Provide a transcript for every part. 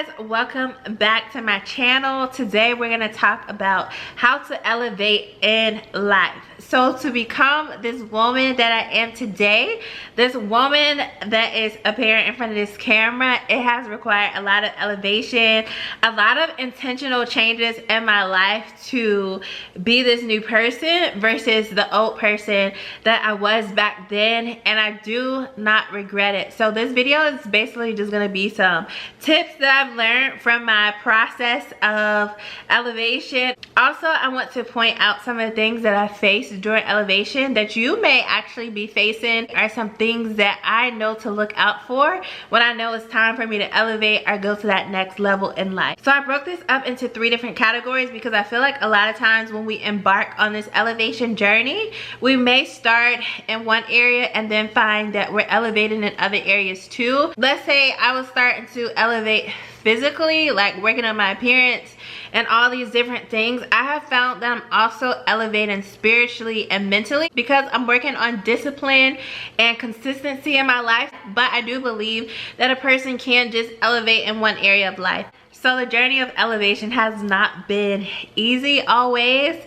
guys, welcome back to my channel. Today we're going to talk about how to elevate in life. So to become this woman that I am today, this woman that is appearing in front of this camera, it has required a lot of elevation, a lot of intentional changes in my life to be this new person versus the old person that I was back then, and I do not regret it. So this video is basically just going to be some tips that I've learned from my process of elevation. Also, I want to point out some of the things that I faced during elevation that you may actually be facing, are some things that I know to look out for when I know it's time for me to elevate or go to that next level in life. So I broke this up into 3 different categories because I feel like a lot of times when we embark on this elevation journey, we may start in one area and then find that we're elevating in other areas too. Let's say I was starting to elevate physically, like working on my appearance and all these different things. I have found that I'm also elevating spiritually and mentally because I'm working on discipline and consistency in my life. But I do believe that a person can just elevate in one area of life. So the journey of elevation has not been easy always,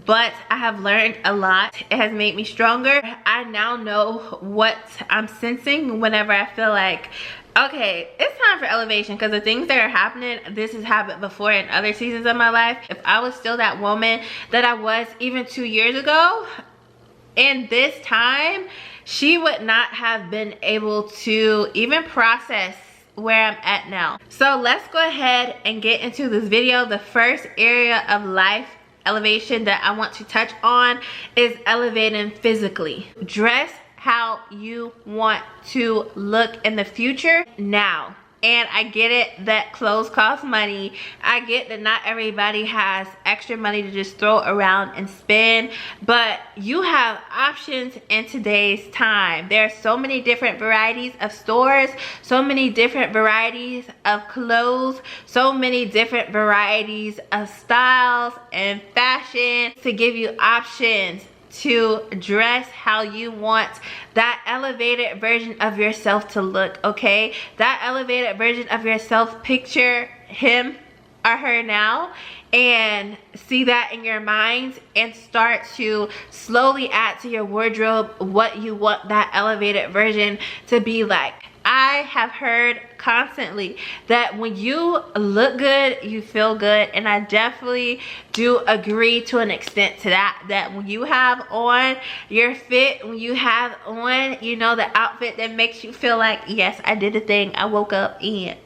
but I have learned a lot. It has made me stronger. I now know what I'm sensing whenever I feel like, okay, it's time for elevation, because the things that are happening, this has happened before in other seasons of my life. If I was still that woman that I was even 2 years ago, in this time, she would not have been able to even process where I'm at now. So let's go ahead and get into this video. The first area of life elevation that I want to touch on is elevating physically. Dress how you want to look in the future now. And I get it that clothes cost money. I get that not everybody has extra money to just throw around and spend, but you have options in today's time. There are so many different varieties of stores, so many different varieties of clothes, so many different varieties of styles and fashion to give you options to dress how you want that elevated version of yourself to look, okay? That elevated version of yourself, picture him or her now and see that in your mind and start to slowly add to your wardrobe what you want that elevated version to be like. I have heard constantly that when you look good, you feel good, and I definitely do agree to an extent to that. That when you have on your fit, when you have on, you know, the outfit that makes you feel like, yes, I did the thing, I woke up and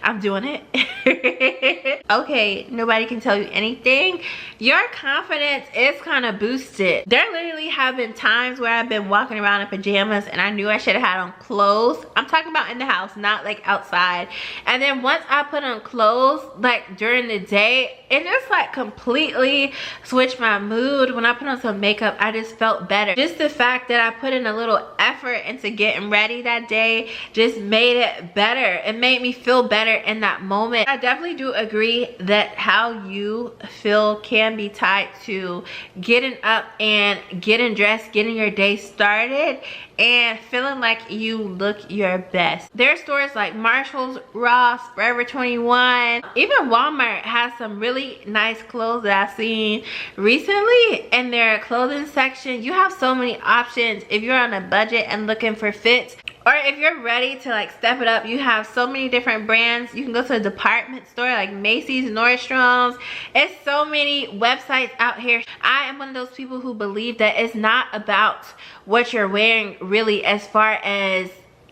I'm doing it. Okay, nobody can tell you anything. Your confidence is kind of boosted. There literally have been times where I've been walking around in pajamas and I knew I should have had on clothes. I'm talking about in the house, not like outside. And then once I put on clothes, like during the day, it just like completely switched my mood. When I put on some makeup, I just felt better. Just the fact that I put in a little effort into getting ready that day just made it better. It made me feel better in that moment. I definitely do agree that how you feel can be tied to getting up and getting dressed, getting your day started, and feeling like you look your best. There are stores like Marshall's, Ross, Forever 21, even Walmart has some really nice clothes that I've seen recently in their clothing section. You have so many options if you're on a budget and looking for fits. Or if you're ready to like step it up, you have so many different brands. You can go to a department store like Macy's, Nordstrom's. It's so many websites out here. I am one of those people who believe that it's not about what you're wearing really, as far as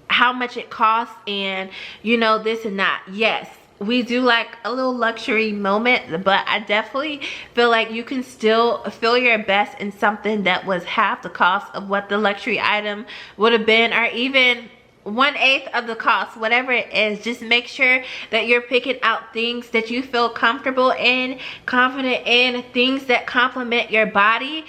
how much it costs and, you know, this and that. Yes, we do like a little luxury moment, but I definitely feel like you can still feel your best in something that was half the cost of what the luxury item would have been, or even 1/8 of the cost, whatever it is. Just make sure that you're picking out things that you feel comfortable in, confident in, things that complement your body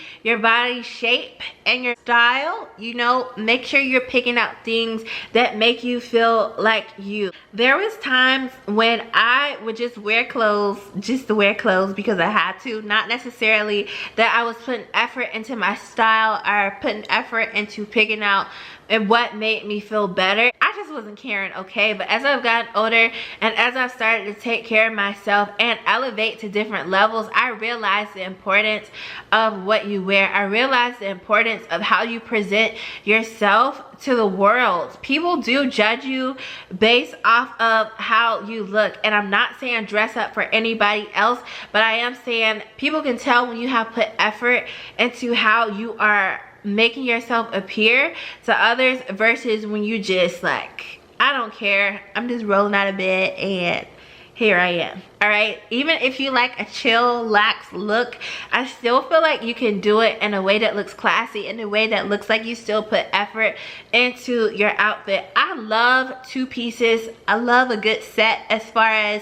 shape and your style. You know, make sure you're picking out things that make you feel like you. There was times when I would just wear clothes just to wear clothes because I had to, not necessarily that I was putting effort into my style or putting effort into picking out and what made me feel better. I just wasn't caring, okay? But as I've gotten older and as I've started to take care of myself and elevate to different levels, I realized the importance of what you wear. I realized the importance of how you present yourself to the world. People do judge you based off of how you look, and I'm not saying dress up for anybody else, but I am saying people can tell when you have put effort into how you are making yourself appear to others versus when you just like, I don't care, I'm just rolling out of bed and here I am. All right, even if you like a chill, lax look, I still feel like you can do it in a way that looks classy, in a way that looks like you still put effort into your outfit. I love two pieces. I love a good set as far as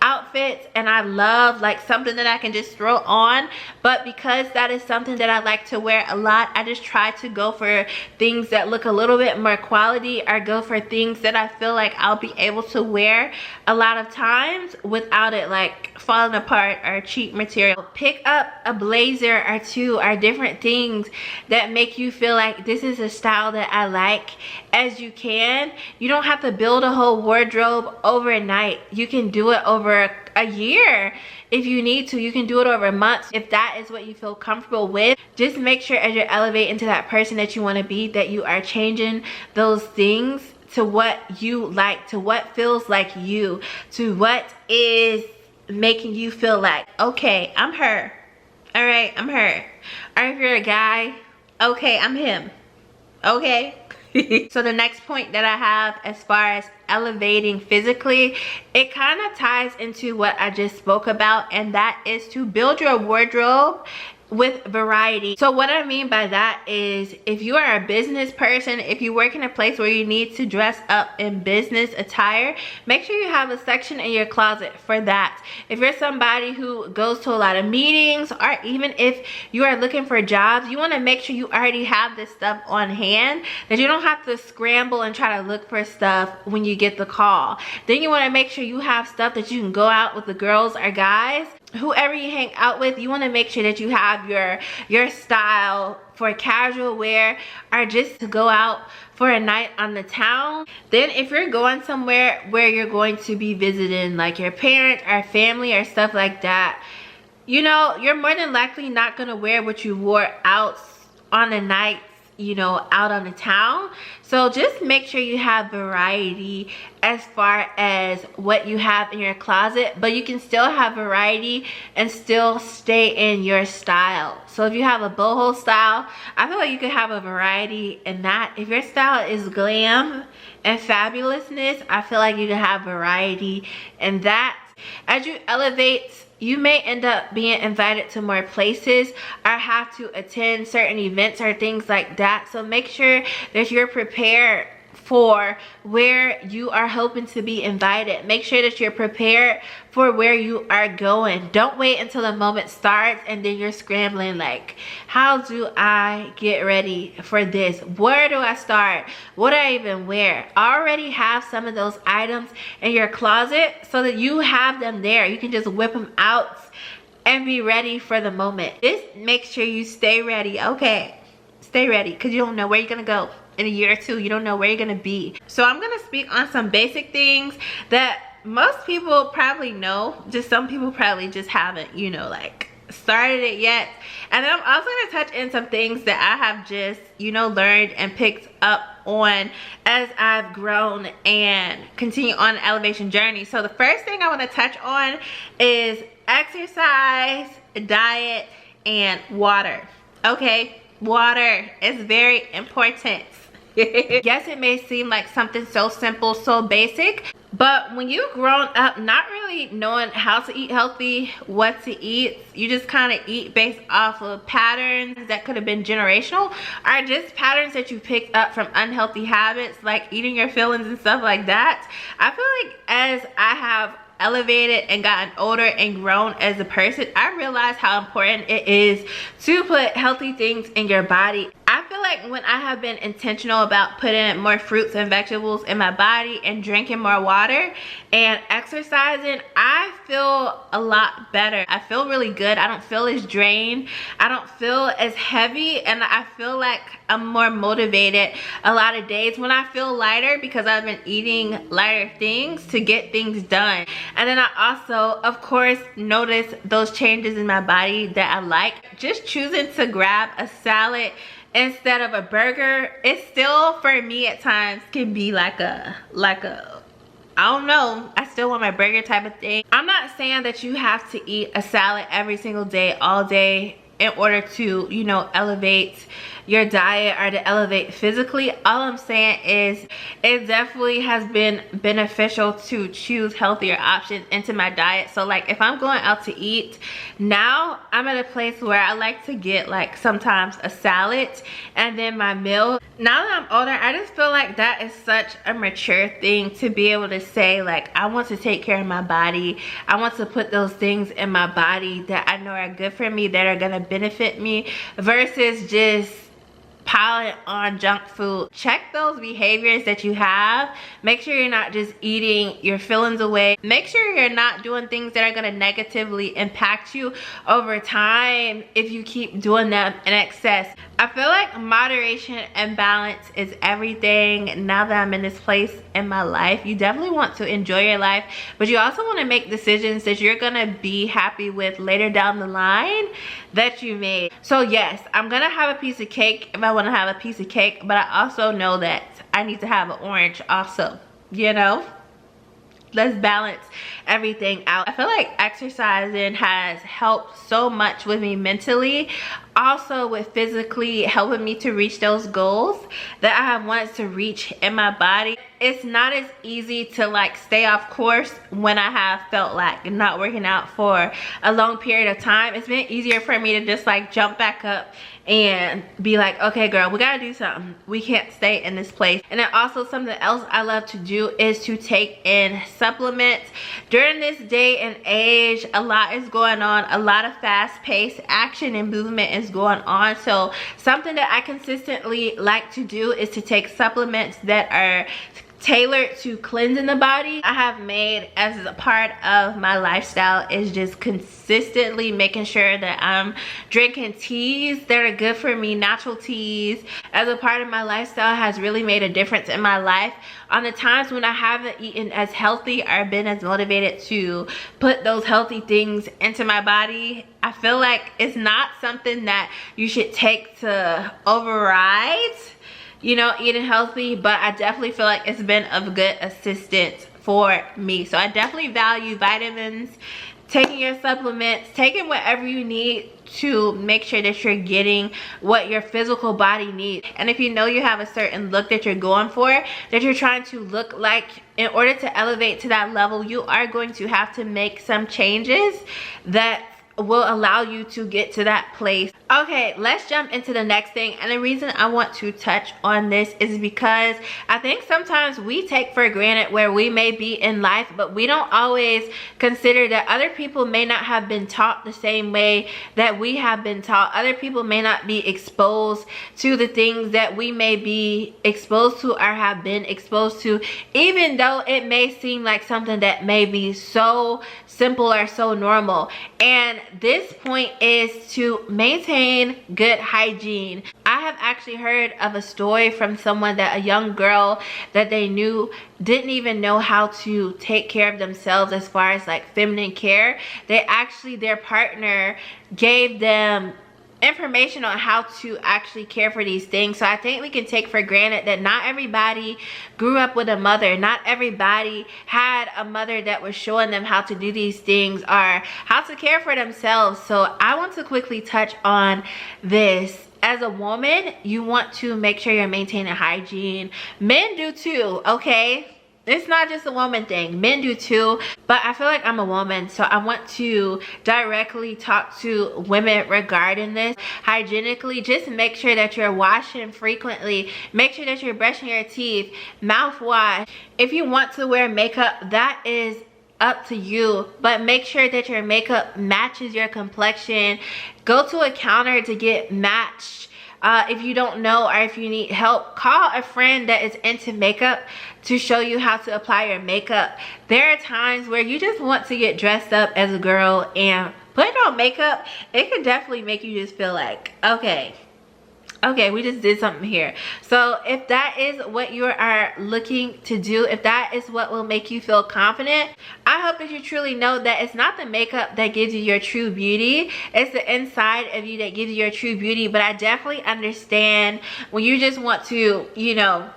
outfits, and I love like something that I can just throw on. But because that is something that I like to wear a lot, I just try to go for things that look a little bit more quality, or go for things that I feel like I'll be able to wear a lot of times without it like falling apart or cheap material. Pick up a blazer or two, or different things that make you feel like this is a style that I like as you can. You don't have to build a whole wardrobe overnight. You can do it over a year if you need to. You can do it over months if that is what you feel comfortable with. Just make sure as you're elevating to that person that you want to be, that you are changing those things to what you like, to what feels like you, to what is making you feel like, okay, I'm her. All right, I'm her. Or if you're a guy, okay, I'm him. Okay. So the next point that I have as far as elevating physically, it kind of ties into what I just spoke about, and that is to build your wardrobe with variety. So what I mean by that is, if you are a business person, if you work in a place where you need to dress up in business attire, make sure you have a section in your closet for that. If you're somebody who goes to a lot of meetings, or even if you are looking for jobs, you want to make sure you already have this stuff on hand, that you don't have to scramble and try to look for stuff when you get the call. Then you want to make sure you have stuff that you can go out with the girls or guys, whoever you hang out with. You want to make sure that you have your style for casual wear, or just to go out for a night on the town. Then if you're going somewhere where you're going to be visiting like your parents or family or stuff like that, you know, you're more than likely not going to wear what you wore out on a night, you know, out on the town. So just make sure you have variety as far as what you have in your closet, but you can still have variety and still stay in your style. So if you have a boho style, I feel like you could have a variety in that. If your style is glam and fabulousness, I feel like you can have variety in that. As you elevate, you may end up being invited to more places or have to attend certain events or things like that. So make sure that you're prepared for where you are hoping to be invited. Make sure that you're prepared for where you are going. Don't wait until the moment starts and then you're scrambling like, how do I get ready for this? Where do I start? What do I even wear? Already have some of those items in your closet so that you have them there. You can just whip them out and be ready for the moment. Just make sure you stay ready, okay? Stay ready, because you don't know where you're gonna go in a year or two. You don't know where you're gonna be. So I'm gonna speak on some basic things that most people probably know, just some people probably just haven't, you know, like started it yet. And then I'm also gonna touch in some things that I have just, you know, learned and picked up on as I've grown and continue on the elevation journey. So the first thing I want to touch on is exercise, diet, and water. Okay, water is very important. Yes, it may seem like something so simple, so basic, but when you've grown up not really knowing how to eat healthy, what to eat, you just kind of eat based off of patterns that could have been generational, or just patterns that you picked up from unhealthy habits like eating your feelings and stuff like that. I feel like as I have elevated and gotten older and grown as a person, I realize how important it is to put healthy things in your body. I feel like when I have been intentional about putting more fruits and vegetables in my body and drinking more water and exercising, I feel a lot better. I feel really good. I don't feel as drained. I don't feel as heavy, and I feel like I'm more motivated a lot of days when I feel lighter because I've been eating lighter things to get things done. And then I also, of course, notice those changes in my body that I like. Just choosing to grab a salad instead of a burger, it still, for me at times, can be like a I don't know, I still want my burger type of thing. I'm not saying that you have to eat a salad every single day, all day, in order to, you know, elevate your diet or to elevate physically. All I'm saying is it definitely has been beneficial to choose healthier options into my diet. So like if I'm going out to eat, now I'm at a place where I like to get like sometimes a salad and then my meal. Now that I'm older, I just feel like that is such a mature thing to be able to say, like, I want to take care of my body. I want to put those things in my body that I know are good for me, that are gonna benefit me, versus just piling on junk food. Check those behaviors that you have. Make sure you're not just eating your feelings away. Make sure you're not doing things that are going to negatively impact you over time if you keep doing them in excess. I feel like moderation and balance is everything. Now that I'm in this place in my life, you definitely want to enjoy your life, but you also want to make decisions that you're going to be happy with later down the line that you made. So yes, I'm going to have a piece of cake if I want to have a piece of cake, but I also know that I need to have an orange also, you know? Let's balance everything out. I feel like exercising has helped so much with me mentally, also with physically helping me to reach those goals that I have wanted to reach in my body. It's not as easy to like stay off course when I have felt like not working out for a long period of time. It's been easier for me to just like jump back up and be like, okay girl, we gotta do something. We can't stay in this place. And then also something else I love to do is to take in supplements. During this day and age, a lot is going on. A lot of fast-paced action and movement is going on. So something that I consistently like to do is to take supplements that are tailored to cleansing the body. I have made as a part of my lifestyle is just consistently making sure that I'm drinking teas that are good for me, natural teas. As a part of my lifestyle has really made a difference in my life. On the times when I haven't eaten as healthy or been as motivated to put those healthy things into my body, I feel like it's not something that you should take to override, you know, eating healthy, but I definitely feel like it's been of good assistance for me. So I definitely value vitamins, taking your supplements, taking whatever you need to make sure that you're getting what your physical body needs. And if you know you have a certain look that you're going for, that you're trying to look like, in order to elevate to that level, you are going to have to make some changes that will allow you to get to that place. Okay, let's jump into the next thing. And the reason I want to touch on this is because I think sometimes we take for granted where we may be in life, but we don't always consider that other people may not have been taught the same way that we have been taught. Other people may not be exposed to the things that we may be exposed to or have been exposed to, even though it may seem like something that may be so simple or so normal. And this point is to maintain good hygiene. I have actually heard of a story from someone that a young girl that they knew didn't even know how to take care of themselves as far as like feminine care. Their partner gave them information on how to actually care for these things. So I think we can take for granted that not everybody grew up with a mother. Not everybody had a mother that was showing them how to do these things or how to care for themselves. So I want to quickly touch on this. As a woman, you want to make sure you're maintaining hygiene. Men do too, okay? It's not just a woman thing. Men do too, but I feel like I'm a woman, so I want to directly talk to women regarding this. Hygienically, just make sure that you're washing frequently. Make sure that you're brushing your teeth, mouthwash. If you want to wear makeup, that is up to you, but make sure that your makeup matches your complexion. Go to a counter to get matched If you don't know, or if you need help, call a friend that is into makeup to show you how to apply your makeup. There are times where you just want to get dressed up as a girl and put on makeup. It can definitely make you just feel like, okay, we just did something here. So if that is what you are looking to do, if that is what will make you feel confident, I hope that you truly know that it's not the makeup that gives you your true beauty, it's the inside of you that gives you your true beauty. But I definitely understand when you just want to, you know,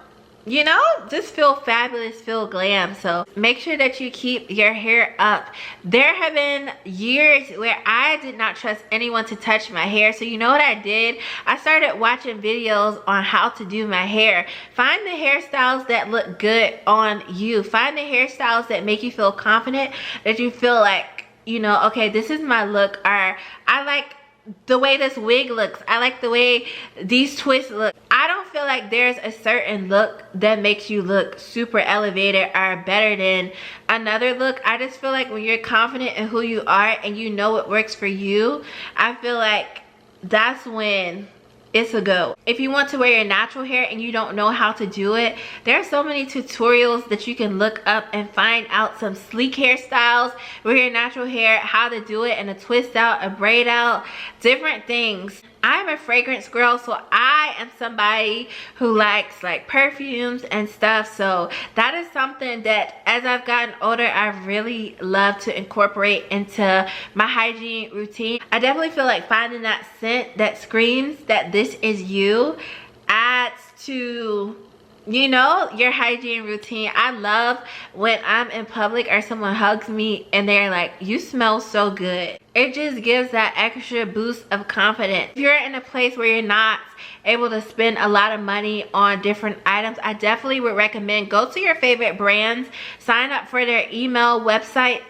just feel fabulous, feel glam. So make sure that you keep your hair up. There have been years where I did not trust anyone to touch my hair. So you know what I did? I started watching videos on how to do my hair. Find the hairstyles that look good on you. Find the hairstyles that make you feel confident, that you feel like, you know, okay, this is my look, or I like the way this wig looks, I like the way these twists look. I don't feel like there's a certain look that makes you look super elevated or better than another look. I just feel like when you're confident in who you are and you know what works for you, I feel like that's when it's a go. If you want to wear your natural hair and you don't know how to do it, there are so many tutorials that you can look up and find out some sleek hairstyles with your natural hair, how to do it, and a twist out, a braid out, different things. I'm a fragrance girl, so I am somebody who likes like perfumes and stuff. So that is something that as I've gotten older, I really love to incorporate into my hygiene routine. I definitely feel like finding that scent that screams that this is you adds to, you know, your hygiene routine. I love when I'm in public or someone hugs me and they're like, you smell so good. It just gives that extra boost of confidence. If you're in a place where you're not able to spend a lot of money on different items, I definitely would recommend go to your favorite brands, sign up for their email website,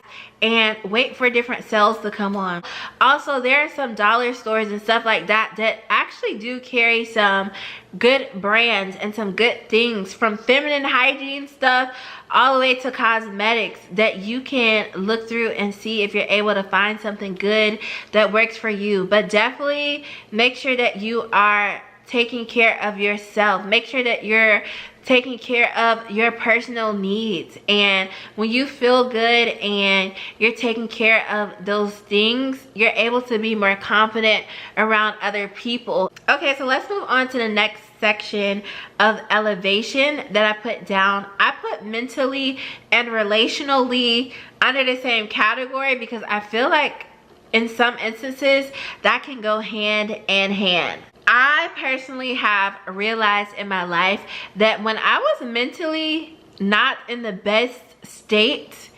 and wait for different sales to come on. Also, there are some dollar stores and stuff like that that actually do carry some good brands and some good things, from feminine hygiene stuff all the way to cosmetics, that you can look through and see if you're able to find something good that works for you. But definitely make sure that you are taking care of yourself. Make sure that you're taking care of your personal needs, and when you feel good and you're taking care of those things, you're able to be more confident around other people. Okay, so let's move on to the next section of elevation that I put down. I put mentally and relationally under the same category because I feel like in some instances that can go hand in hand. I personally have realized in my life that when I was mentally not in the best state,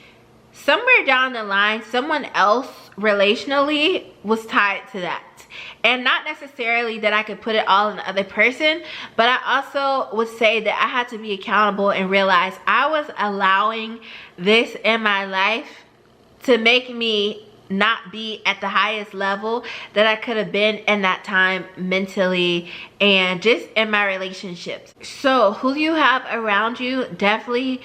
somewhere down the line, someone else relationally was tied to that. And not necessarily that I could put it all on the other person, but I also would say that I had to be accountable and realize I was allowing this in my life to make me not be at the highest level that I could have been in that time mentally and just in my relationships. So who you have around you definitely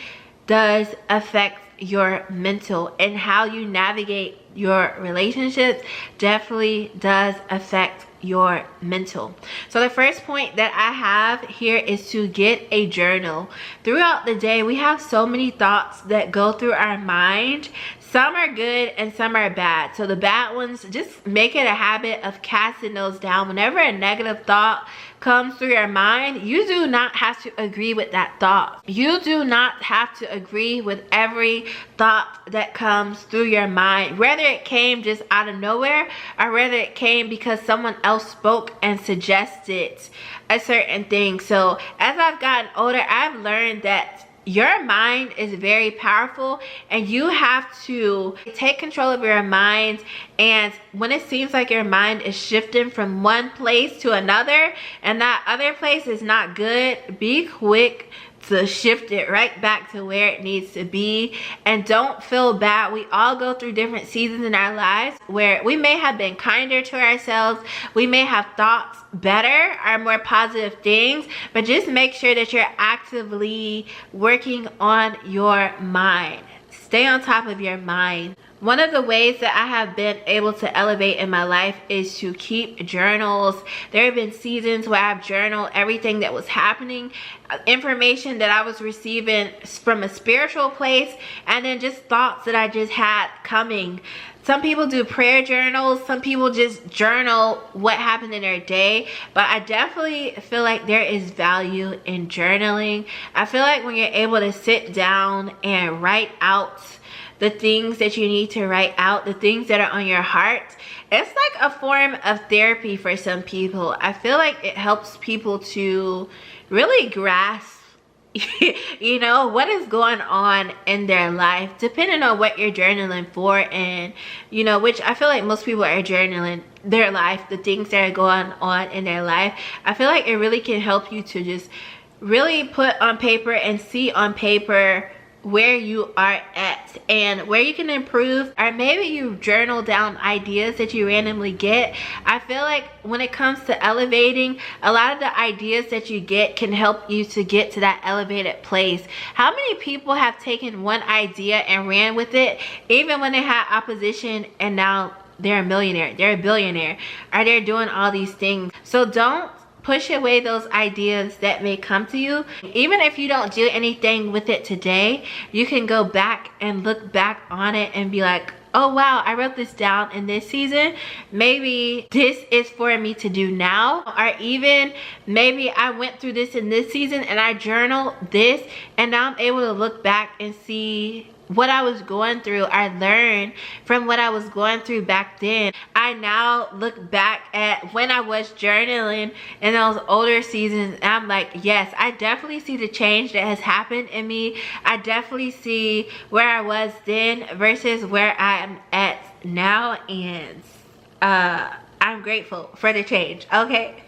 does affect your mental, and how you navigate your relationships definitely does affect your mental. So the first point that I have here is to get a journal. Throughout the day, we have so many thoughts that go through our mind. Some are good and some are bad. So the bad ones, just make it a habit of casting those down. Whenever a negative thought comes through your mind, you do not have to agree with that thought. You do not have to agree with every thought that comes through your mind, whether it came just out of nowhere or whether it came because someone else spoke and suggested a certain thing. So as I've gotten older, I've learned that your mind is very powerful, and you have to take control of your mind. And when it seems like your mind is shifting from one place to another and that other place is not good, be quick to shift it right back to where it needs to be. And don't feel bad. We all go through different seasons in our lives where we may have been kinder to ourselves, we may have thoughts better or more positive things, but just make sure that you're actively working on your mind. Stay on top of your mind. One of the ways that I have been able to elevate in my life is to keep journals. There have been seasons where I've journaled everything that was happening, information that I was receiving from a spiritual place, and then just thoughts that I just had coming. Some people do prayer journals, some people just journal what happened in their day, but I definitely feel like there is value in journaling. I feel like when you're able to sit down and write out the things that you need to write out, the things that are on your heart, it's like a form of therapy for some people. I feel like it helps people to really grasp you know, what is going on in their life, depending on what you're journaling for. And you know, which I feel like most people are journaling their life, the things that are going on in their life. I feel like it really can help you to just really put on paper and see on paper where you are at and where you can improve, or maybe you journal down ideas that you randomly get. I feel like when it comes to elevating, a lot of the ideas that you get can help you to get to that elevated place. How many people have taken one idea and ran with it even when they had opposition, and now they're a millionaire, they're a billionaire, or they're doing all these things? So don't push away those ideas that may come to you. Even if you don't do anything with it today, you can go back and look back on it and be like, oh wow, I wrote this down in this season. Maybe this is for me to do now. Or even maybe I went through this in this season and I journaled this, and now I'm able to look back and see what I was going through. I learned from what I was going through back then. I now look back at when I was journaling in those older seasons, and I'm like, yes, I definitely see the change that has happened in me. I definitely see where I was then versus where I am at now, and I'm grateful for the change, okay?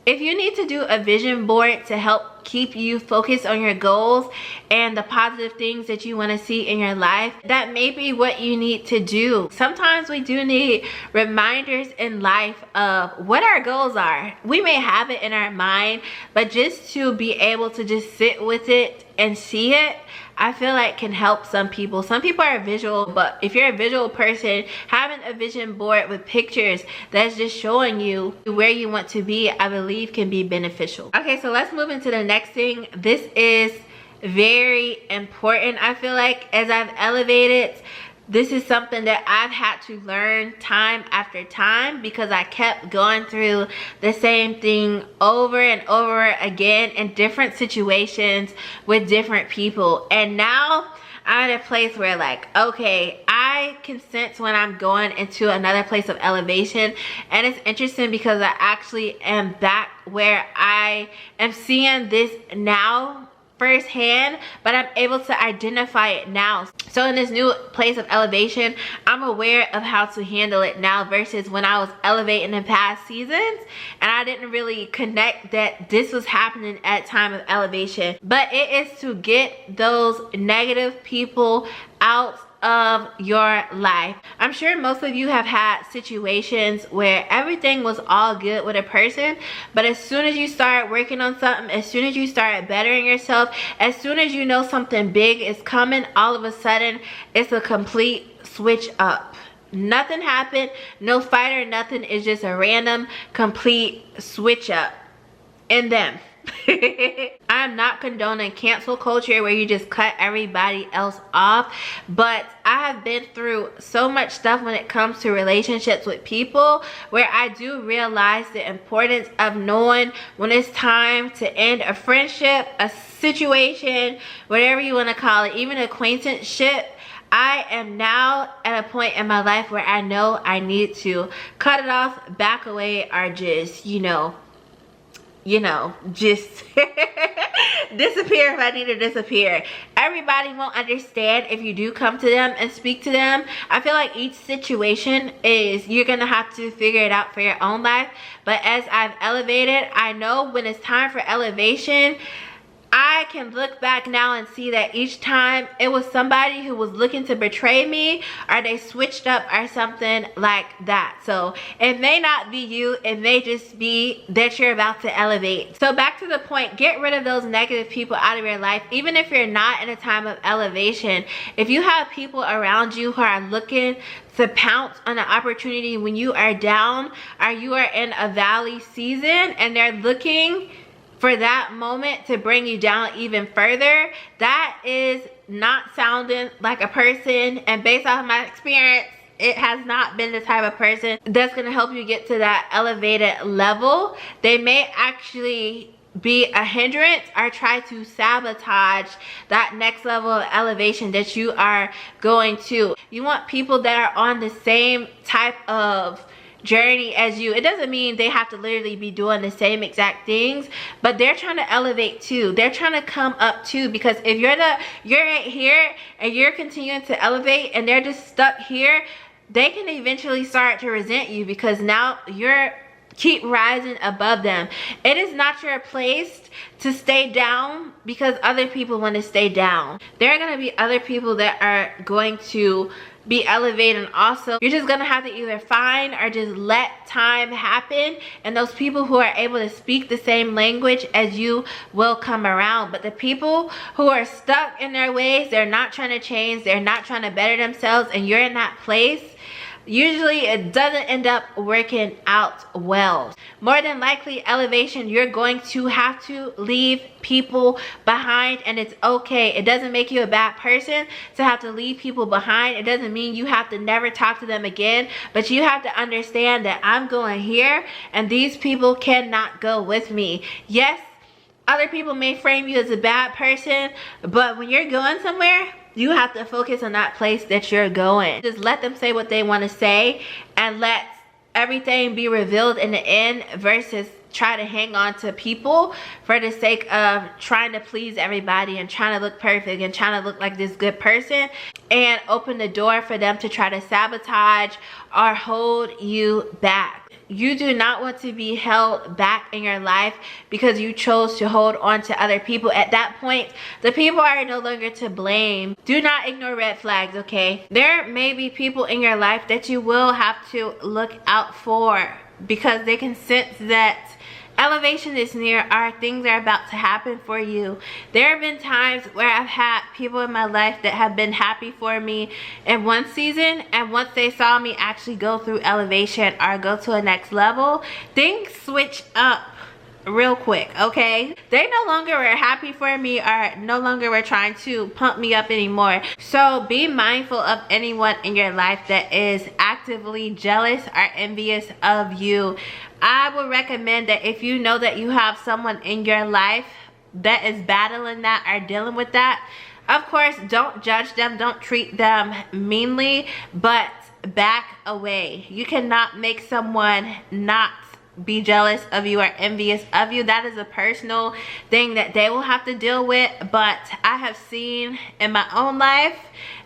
If you need to do a vision board to help keep you focused on your goals and the positive things that you want to see in your life, that may be what you need to do. Sometimes we do need reminders in life of what our goals are. We may have it in our mind, but just to be able to just sit with it and see it, I feel like can help some people. Some people are visual, but if you're a visual person, having a vision board with pictures that's just showing you where you want to be, I believe can be beneficial. Okay, so let's move into the next thing. This is very important. I feel like as I've elevated, this is something that I've had to learn time after time, because I kept going through the same thing over and over again in different situations with different people. And now I'm at a place where, like, okay, I can sense when I'm going into another place of elevation. And it's interesting because I actually am back where I am seeing this now firsthand, but I'm able to identify it now. So in this new place of elevation, I'm aware of how to handle it now versus when I was elevating in past seasons and I didn't really connect that this was happening at time of elevation. But it is to get those negative people out of your life. I'm sure most of you have had situations where everything was all good with a person, but as soon as you start working on something, as soon as you start bettering yourself, as soon as you know something big is coming, all of a sudden it's a complete switch up. Nothing happened, no fight or nothing, it's just a random complete switch up in them. I'm not condoning cancel culture where you just cut everybody else off, but I have been through so much stuff when it comes to relationships with people where I do realize the importance of knowing when it's time to end a friendship, a situation, whatever you want to call it, even acquaintanceship. I am now at a point in my life where I know I need to cut it off, back away, or just, just disappear if I need to disappear. Everybody won't understand if you do come to them and speak to them. I feel like each situation is, you're gonna have to figure it out for your own life. But as I've elevated, I know when it's time for elevation, I can look back now and see that each time it was somebody who was looking to betray me, or they switched up or something like that. So it may not be you, it may just be that you're about to elevate. So back to the point, get rid of those negative people out of your life. Even if you're not in a time of elevation, if you have people around you who are looking to pounce on an opportunity when you are down, or you are in a valley season, and they're looking for that moment to bring you down even further, that is not sounding like a person, and based off my experience, it has not been the type of person that's going to help you get to that elevated level. They may actually be a hindrance or try to sabotage that next level of elevation that you are going to. You want people that are on the same type of journey as you. It doesn't mean they have to literally be doing the same exact things, but they're trying to elevate too. They're trying to come up too, because if you're right here and you're continuing to elevate and they're just stuck here, they can eventually start to resent you because now you're keep rising above them. It is not your place to stay down because other people want to stay down. There are going to be other people that are going to be elevating also. You're just gonna have to either find or just let time happen, and those people who are able to speak the same language as you will come around. But the people who are stuck in their ways, they're not trying to change, they're not trying to better themselves, and you're in that place, usually it doesn't end up working out well. More than likely, elevation, you're going to have to leave people behind, and it's okay. It doesn't make you a bad person to have to leave people behind. It doesn't mean you have to never talk to them again, but you have to understand that I'm going here and these people cannot go with me. Yes, other people may frame you as a bad person, but when you're going somewhere, you have to focus on that place that you're going. Just let them say what they want to say and let everything be revealed in the end, versus try to hang on to people for the sake of trying to please everybody and trying to look perfect and trying to look like this good person, and open the door for them to try to sabotage or hold you back. You do not want to be held back in your life because you chose to hold on to other people. At that point, the people are no longer to blame. Do not ignore red flags, okay? There may be people in your life that you will have to look out for because they can sense that elevation is near, or things are about to happen for you. There have been times where I've had people in my life that have been happy for me in one season, and once they saw me actually go through elevation or go to a next level, things switch up real quick, okay? They no longer were happy for me or no longer were trying to pump me up anymore. So be mindful of anyone in your life that is actively jealous or envious of you. I would recommend that if you know that you have someone in your life that is battling that or dealing with that, of course, don't judge them, don't treat them meanly, but back away. You cannot make someone not be jealous of you or envious of you. That is a personal thing that they will have to deal with, but I have seen in my own life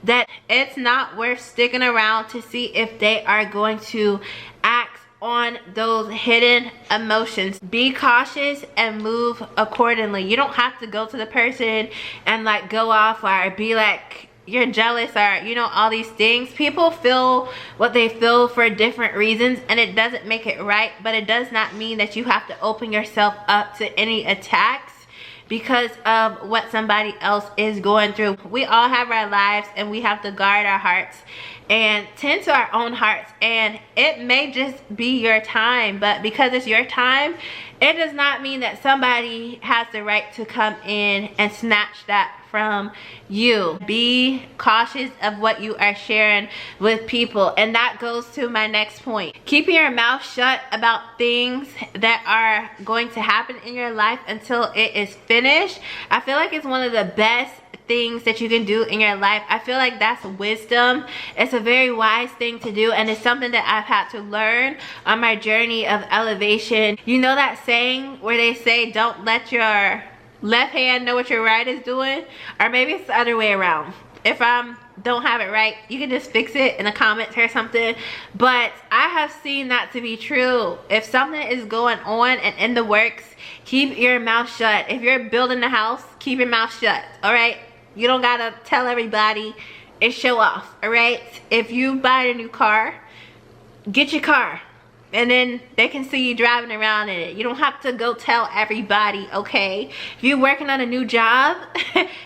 that it's not worth sticking around to see if they are going to act on those hidden emotions. Be cautious and move accordingly. You don't have to go to the person and like go off or be like you're jealous or you know, all these things. People feel what they feel for different reasons, and it doesn't make it right, but it does not mean that you have to open yourself up to any attacks because of what somebody else is going through. We all have our lives and we have to guard our hearts and tend to our own hearts, and it may just be your time, but because it's your time, it does not mean that somebody has the right to come in and snatch that from you. Be cautious of what you are sharing with people, and that goes to my next point. Keeping your mouth shut about things that are going to happen in your life until it is finished, I feel like it's one of the best things that you can do in your life. I feel like that's wisdom. It's a very wise thing to do, and it's something that I've had to learn on my journey of elevation. You know that saying where they say don't let your left hand know what your right is doing? Or maybe it's the other way around. If I'm don't have it right, you can just fix it in the comments or something. But I have seen that to be true. If something is going on and in the works, keep your mouth shut. If you're building a house, keep your mouth shut, all right? You don't gotta tell everybody and show off, all right? If you buy a new car, get your car, and then they can see you driving around in it. You don't have to go tell everybody, okay? If you're working on a new job,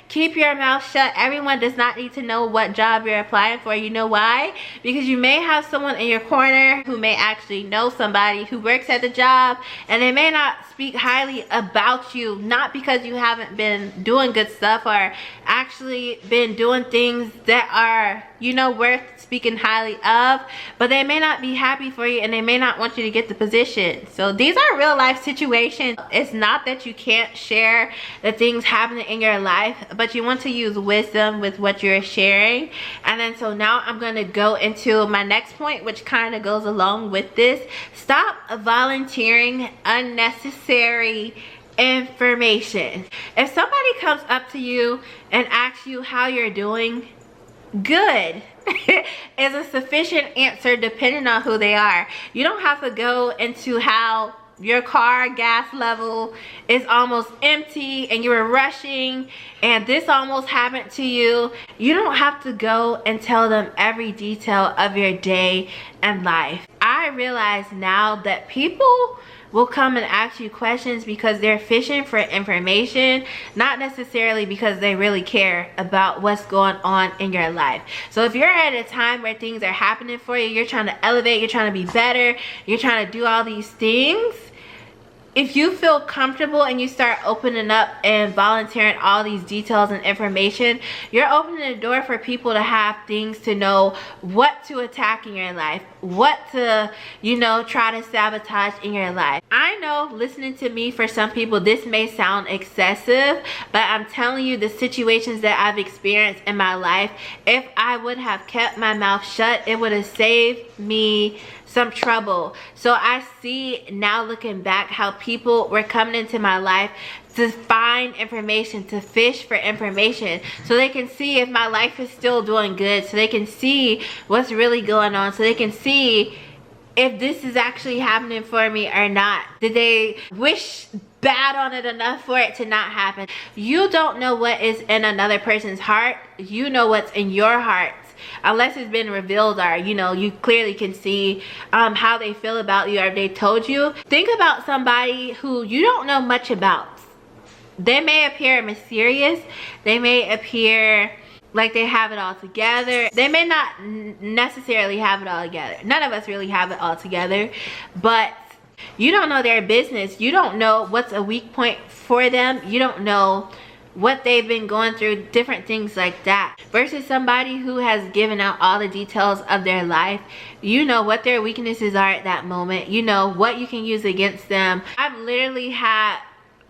keep your mouth shut. Everyone does not need to know what job you're applying for. You know why? Because you may have someone in your corner who may actually know somebody who works at the job, and they may not speak highly about you, not because you haven't been doing good stuff or actually been doing things that are, you know, worth speaking highly of, but they may not be happy for you and they may not want you to get the position. So these are real life situations. It's not that you can't share the things happening in your life, but you want to use wisdom with what you're sharing. And then so now I'm going to go into my next point, which kind of goes along with this. Stop volunteering unnecessary information. If somebody comes up to you and asks you how you're doing, good is a sufficient answer depending on who they are. You don't have to go into how your car gas level is almost empty and you were rushing and this almost happened to you. You don't have to go and tell them every detail of your day and life. I realize now that people will come and ask you questions because they're fishing for information, not necessarily because they really care about what's going on in your life. So if you're at a time where things are happening for you, you're trying to elevate, you're trying to be better, you're trying to do all these things, if you feel comfortable and you start opening up and volunteering all these details and information, you're opening the door for people to have things to know what to attack in your life, what to, you know, try to sabotage in your life. I know listening to me, for some people this may sound excessive, but I'm telling you the situations that I've experienced in my life, if I would have kept my mouth shut, it would have saved me some trouble. So I see now, looking back, how people were coming into my life to find information, to fish for information, so they can see if my life is still doing good, so they can see what's really going on, so they can see if this is actually happening for me or not. Did they wish bad on it enough for it to not happen? You don't know what is in another person's heart. You know what's in your heart, unless it's been revealed, or you know, you clearly can see how they feel about you, or if they told you. Think about somebody who you don't know much about. They may appear mysterious, they may appear like they have it all together. They may not necessarily have it all together. None of us really have it all together, but you don't know their business. You don't know what's a weak point for them. You don't know what they've been going through, different things like that. Versus somebody who has given out all the details of their life. You know what their weaknesses are at that moment. You know what you can use against them. I've literally had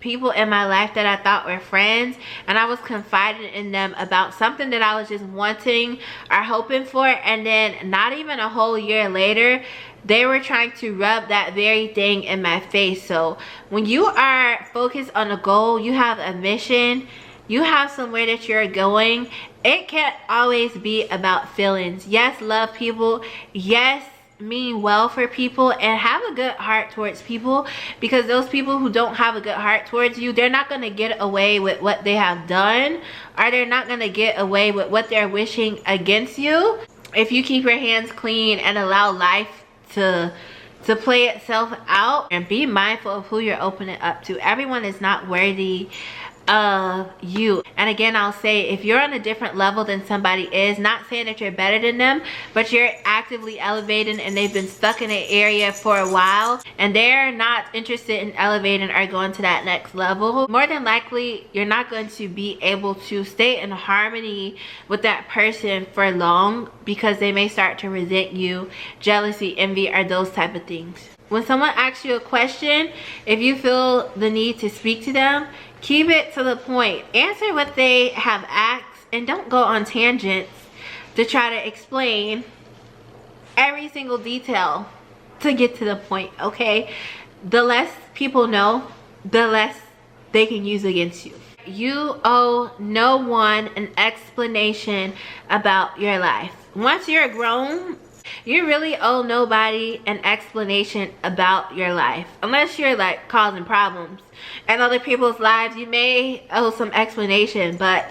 people in my life that I thought were friends, and I was confiding in them about something that I was just wanting or hoping for, and then not even a whole year later, they were trying to rub that very thing in my face. So when you are focused on a goal, you have a mission, you have somewhere that you're going, it can't always be about feelings. Yes, love people. Yes, mean well for people, and have a good heart towards people, because those people who don't have a good heart towards you, they're not going to get away with what they have done, or they're not going to get away with what they're wishing against you if you keep your hands clean and allow life to play itself out. And be mindful of who you're opening up to. Everyone is not worthy of you. And again, I'll say, if you're on a different level than somebody is, not saying that you're better than them, but you're actively elevating and they've been stuck in an area for a while and they're not interested in elevating or going to that next level, more than likely you're not going to be able to stay in harmony with that person for long, because they may start to resent you, jealousy, envy, or those type of things. When someone asks you a question, if you feel the need to speak to them, keep it to the point. Answer what they have asked, and don't go on tangents to try to explain every single detail to get to the point, okay? The less people know, the less they can use against you. you owe no one an explanation about your life. Once you're grown, you really owe nobody an explanation about your life. Unless you're like causing problems in other people's lives, you may owe some explanation, but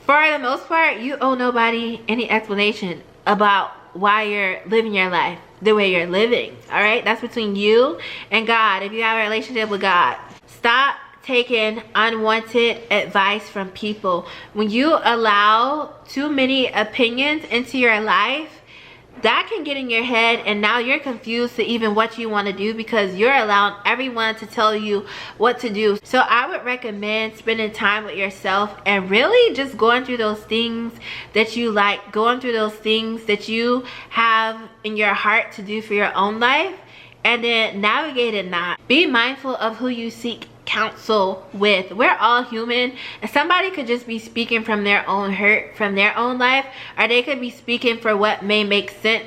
for the most part, you owe nobody any explanation about why you're living your life the way you're living. All right, that's between you and God. If you have a relationship with God, stop taking unwanted advice from people. When you allow too many opinions into your life, that can get in your head, and now you're confused to even what you want to do because you're allowing everyone to tell you what to do. So I would recommend spending time with yourself and really just going through those things that you like, going through those things that you have in your heart to do for your own life, and then navigating that. Be mindful of who you seek counsel with. We're all human, and somebody could just be speaking from their own hurt, from their own life, or they could be speaking for what may make sense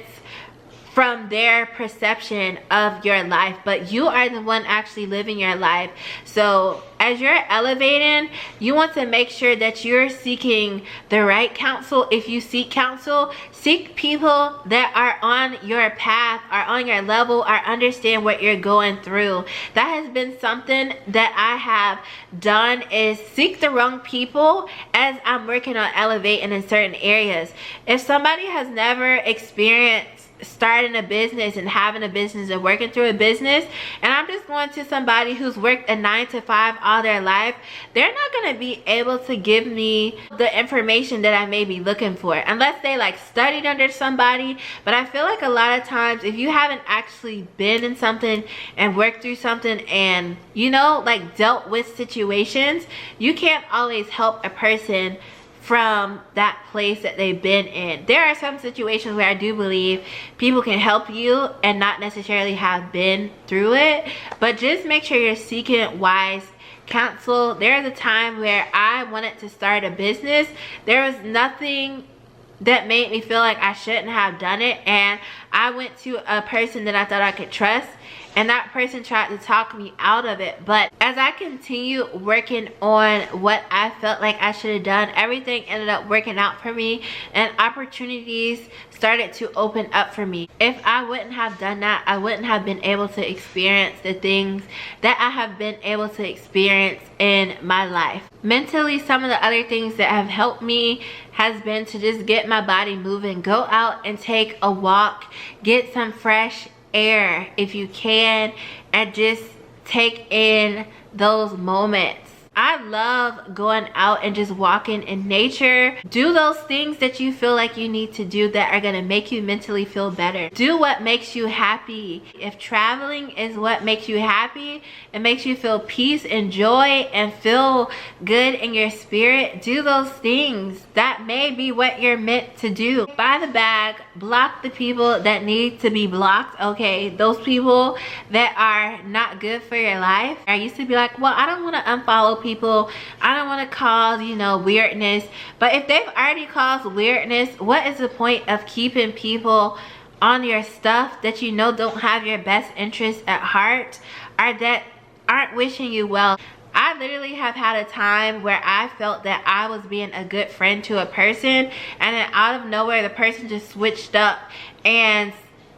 from their perception of your life, but you are the one actually living your life. So as you're elevating, you want to make sure that you're seeking the right counsel. If you seek counsel, seek people that are on your path, are on your level, or understand what you're going through. That has been something that I have done, is seek the wrong people as I'm working on elevating in certain areas. If somebody has never experienced starting a business and having a business and working through a business, and I'm just going to somebody who's worked a 9 to 5 all their life, they're not going to be able to give me the information that I may be looking for unless they like studied under somebody. But I feel like a lot of times, if you haven't actually been in something and worked through something and, you know, like dealt with situations, you can't always help a person from that place that they've been in. There are some situations where I do believe people can help you and not necessarily have been through it, but just make sure you're seeking wise counsel. There was a time where I wanted to start a business. There was nothing that made me feel like I shouldn't have done it, and I went to a person that I thought I could trust, and that person tried to talk me out of it. But as I continued working on what I felt like I should have done, everything ended up working out for me, and opportunities started to open up for me. If I wouldn't have done that, I wouldn't have been able to experience the things that I have been able to experience in my life. Mentally, some of the other things that have helped me has been to just get my body moving. Go out and take a walk, get some fresh air if you can, and just take in those moments. I love going out and just walking in nature. Do those things that you feel like you need to do that are going to make you mentally feel better. Do what makes you happy. If traveling is what makes you happy, it makes you feel peace and joy and feel good in your spirit, do those things. That may be what you're meant to do. Buy the bag, block the people that need to be blocked, okay? Those people that are not good for your life. I used to be like, well, I don't want to unfollow people, I don't want to cause, you know, weirdness. But if they've already caused weirdness, what is the point of keeping people on your stuff that you know don't have your best interests at heart, or that aren't wishing you well? I literally have had a time where I felt that I was being a good friend to a person, and then out of nowhere the person just switched up, and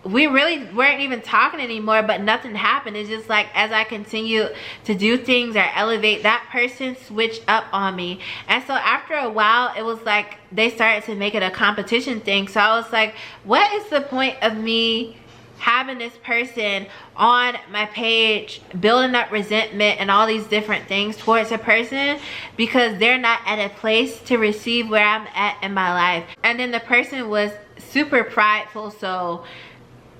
we really weren't even talking anymore, but nothing happened. It's just like as I continue to do things or elevate, that person switched up on me. And so after a while, it was like they started to make it a competition thing. So I was like, what is the point of me having this person on my page, building up resentment and all these different things towards a person because they're not at a place to receive where I'm at in my life? And then the person was super prideful, so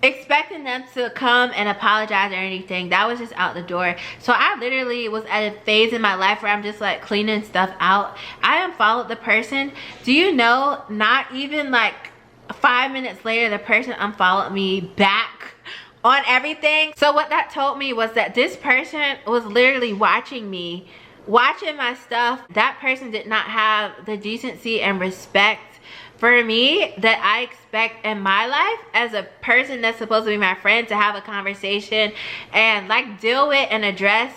expecting them to come and apologize or anything, that was just out the door. So I literally was at a phase in my life where I'm just like cleaning stuff out. I unfollowed the person. Do you know, not even like 5 minutes later, the person unfollowed me back on everything. So what that told me was that this person was literally watching me, watching my stuff. That person did not have the decency and respect for me that I expect in my life as a person that's supposed to be my friend, to have a conversation and like deal with and address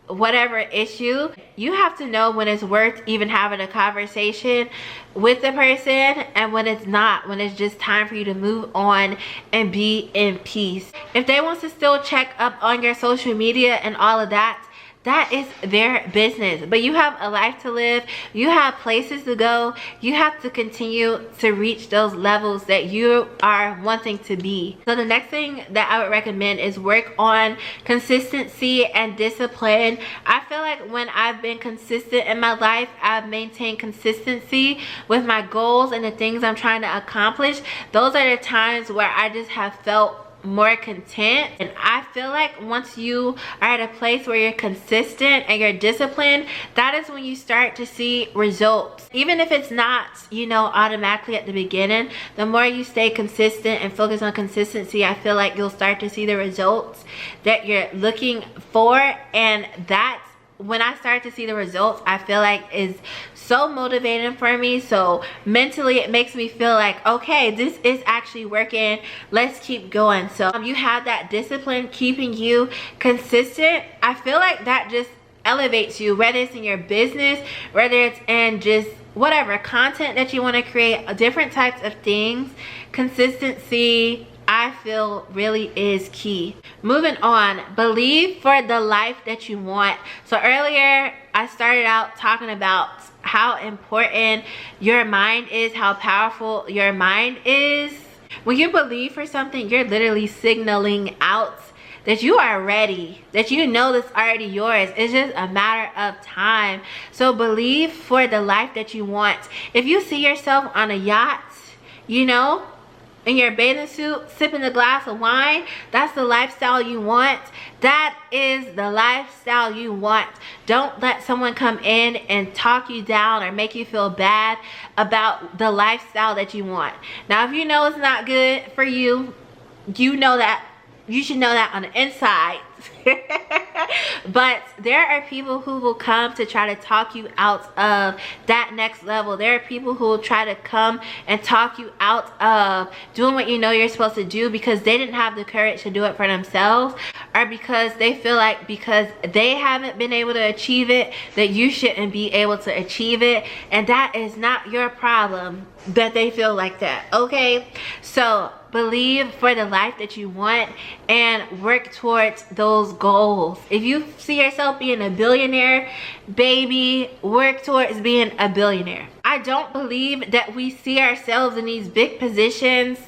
whatever issue, you have to know when it's worth even having a conversation with the person and when it's not, when it's just time for you to move on and be in peace. If they want to still check up on your social media and all of that, that is their business. But you have a life to live, you have places to go, you have to continue to reach those levels that you are wanting to be. So the next thing that I would recommend is work on consistency and discipline. I feel like when I've been consistent in my life, I've maintained consistency with my goals and the things I'm trying to accomplish. Those are the times where I just have felt more content. And I feel like once you are at a place where you're consistent and you're disciplined, that is when you start to see results. Even if it's not, you know, automatically at the beginning, the more you stay consistent and focus on consistency, I feel like you'll start to see the results that you're looking for. And that's when I start to see the results, I feel like is so motivating for me. So mentally it makes me feel like, okay, this is actually working, let's keep going. So you have that discipline keeping you consistent. I feel like that just elevates you, whether it's in your business, whether it's in just whatever content that you want to create, different types of things. Consistency, I feel, really is key. Moving on, believe for the life that you want. So earlier I started out talking about how important your mind is, how powerful your mind is. When you believe for something, you're literally signaling out that you are ready, that you know that's already yours. It's just a matter of time. So believe for the life that you want. If you see yourself on a yacht, you know, in your bathing suit, sipping a glass of wine, that's the lifestyle you want. That is the lifestyle you want. Don't let someone come in and talk you down or make you feel bad about the lifestyle that you want. Now, if you know it's not good for you, you know that. You should know that on the inside. But there are people who will come to try to talk you out of that next level. There are people who will try to come and talk you out of doing what you know you're supposed to do because they didn't have the courage to do it for themselves, or because they feel like because they haven't been able to achieve it that you shouldn't be able to achieve it. And that is not your problem that they feel like that, okay? So believe for the life that you want and work towards those goals. If you see yourself being a billionaire, baby, work towards being a billionaire. I don't believe that we see ourselves in these big positions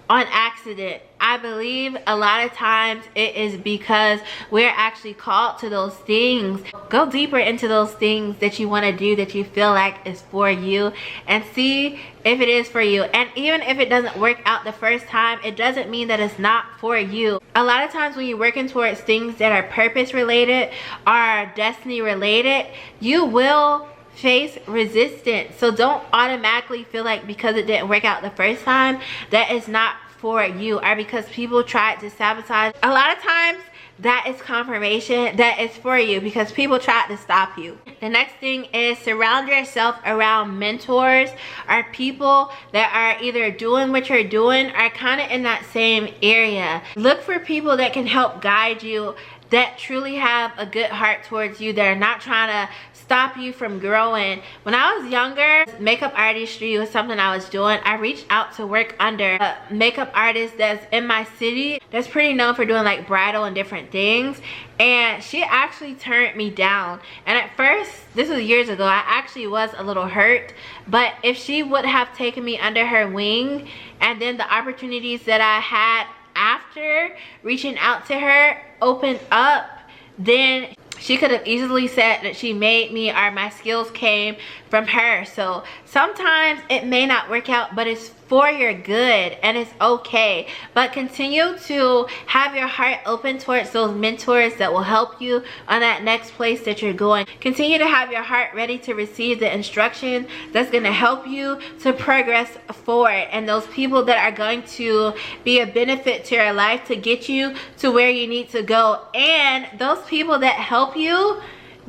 on accident. I believe a lot of times it is because we're actually called to those things. Go deeper into those things that you want to do, that you feel like is for you, and see if it is for you. And even if it doesn't work out the first time, it doesn't mean that it's not for you. A lot of times when you're working towards things that are purpose related or destiny related, you will face resistance. So don't automatically feel like because it didn't work out the first time that it's not for you, or because people tried to sabotage. A lot of times that is confirmation that it's for you because people tried to stop you. The next thing is surround yourself around mentors or people that are either doing what you're doing or kind of in that same area. Look for people that can help guide you, that truly have a good heart towards you, that are not trying to stop you from growing. When I was younger, makeup artistry was something I was doing. I reached out to work under a makeup artist that's in my city that's pretty known for doing like bridal and different things, and she actually turned me down. And at first, this was years ago, I actually was a little hurt, but if she would have taken me under her wing, and then the opportunities that I had after reaching out to her opened up, then she could have easily said that she made me, or my skills came from her. So sometimes it may not work out, but it's for your good and it's okay. But continue to have your heart open towards those mentors that will help you on that next place that you're going. Continue to have your heart ready to receive the instruction that's going to help you to progress forward, and those people that are going to be a benefit to your life to get you to where you need to go. And those people that help you,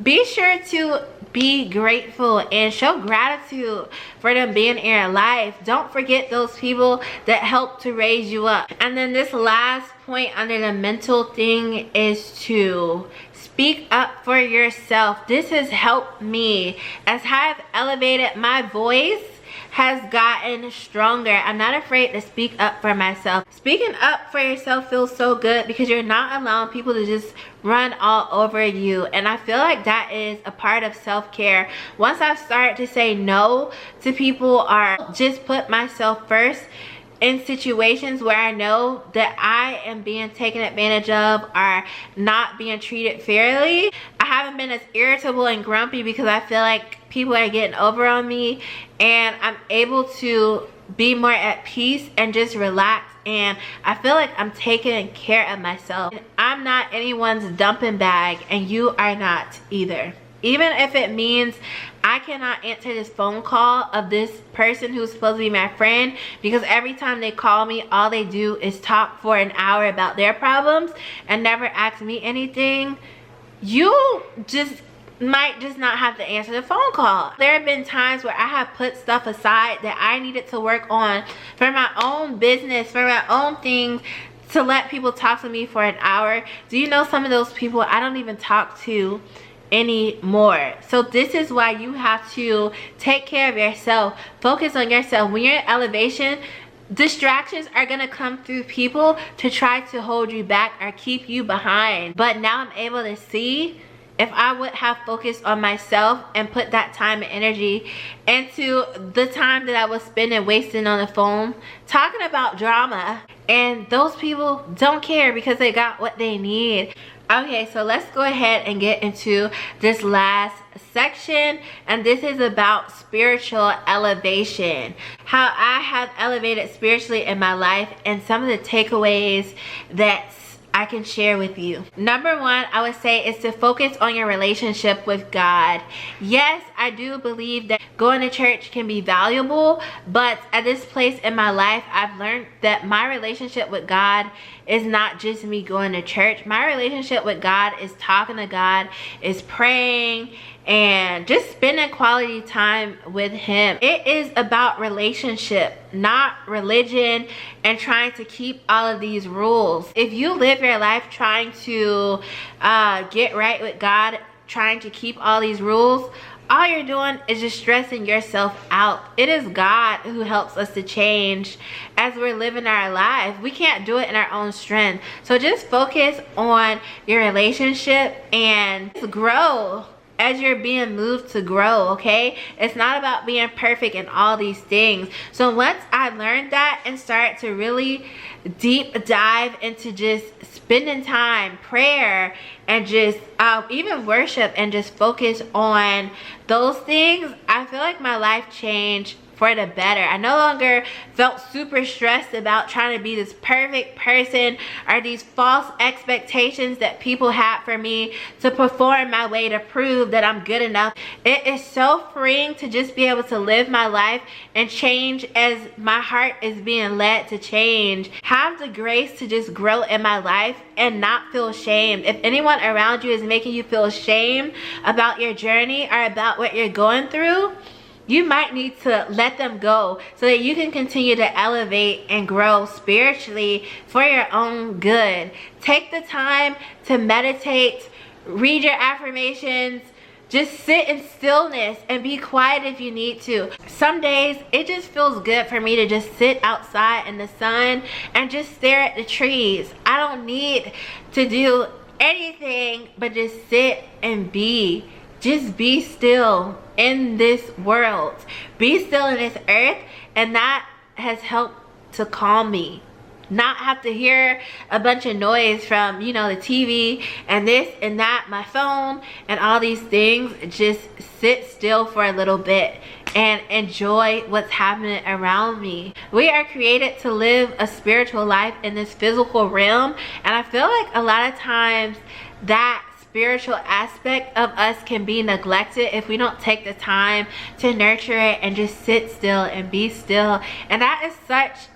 be sure to be grateful and show gratitude for them being in your life. Don't forget those people that helped to raise you up. And then this last point under the mental thing is to speak up for yourself. This has helped me as I've elevated my voice has gotten stronger. I'm not afraid to speak up for myself. Speaking up for yourself feels so good because you're not allowing people to just run all over you. And I feel like that is a part of self-care. Once I've started to say no to people or just put myself first in situations where I know that I am being taken advantage of or not being treated fairly, I haven't been as irritable and grumpy because I feel like people are getting over on me, and I'm able to be more at peace and just relax, and I feel like I'm taking care of myself. And I'm not anyone's dumping bag, and you are not either. Even if it means I cannot answer this phone call of this person who's supposed to be my friend because every time they call me, all they do is talk for an hour about their problems and never ask me anything. You might just not have to answer the phone call. There have been times where I have put stuff aside that I needed to work on for my own business, for my own things, to let people talk to me for an hour. Do you know some of those people I don't even talk to anymore? So this is why you have to take care of yourself. Focus on yourself. When you're in elevation, distractions are gonna come through people to try to hold you back or keep you behind. But now I'm able to see, if I would have focused on myself and put that time and energy into the time that I was spending wasting on the phone talking about drama, and those people don't care because they got what they need. Okay, so let's go ahead and get into this last section, and this is about spiritual elevation. How I have elevated spiritually in my life and some of the takeaways that I can share with you. Number one, I would say, is to focus on your relationship with God. Yes, I do believe that going to church can be valuable, but at this place in my life, I've learned that my relationship with God is not just me going to church. My relationship with God is talking to God, is praying, and just spending quality time with Him. It is about relationship, not religion and trying to keep all of these rules. If you live your life trying to get right with God, trying to keep all these rules, all you're doing is just stressing yourself out. It is God who helps us to change as we're living our life. We can't do it in our own strength. So just focus on your relationship and grow as you're being moved to grow, okay? It's not about being perfect in all these things. So once I learned that and started to really deep dive into just spending time, prayer, and just even worship, and just focus on those things, I feel like my life changed for the better. I no longer felt super stressed about trying to be this perfect person or these false expectations that people had for me to perform my way to prove that I'm good enough. It is so freeing to just be able to live my life and change as my heart is being led to change. Have the grace to just grow in my life and not feel shamed. If anyone around you is making you feel shame about your journey or about what you're going through, you might need to let them go so that you can continue to elevate and grow spiritually for your own good. Take the time to meditate, read your affirmations, just sit in stillness and be quiet if you need to. Some days it just feels good for me to just sit outside in the sun and just stare at the trees. I don't need to do anything but just sit and be. Just be still in this world. Be still in this earth, and that has helped to calm me. Not have to hear a bunch of noise from, you know, the TV and this and that, my phone and all these things. Just sit still for a little bit and enjoy what's happening around me. We are created to live a spiritual life in this physical realm, and I feel like a lot of times that spiritual aspect of us can be neglected if we don't take the time to nurture it and just sit still and be still. And that is such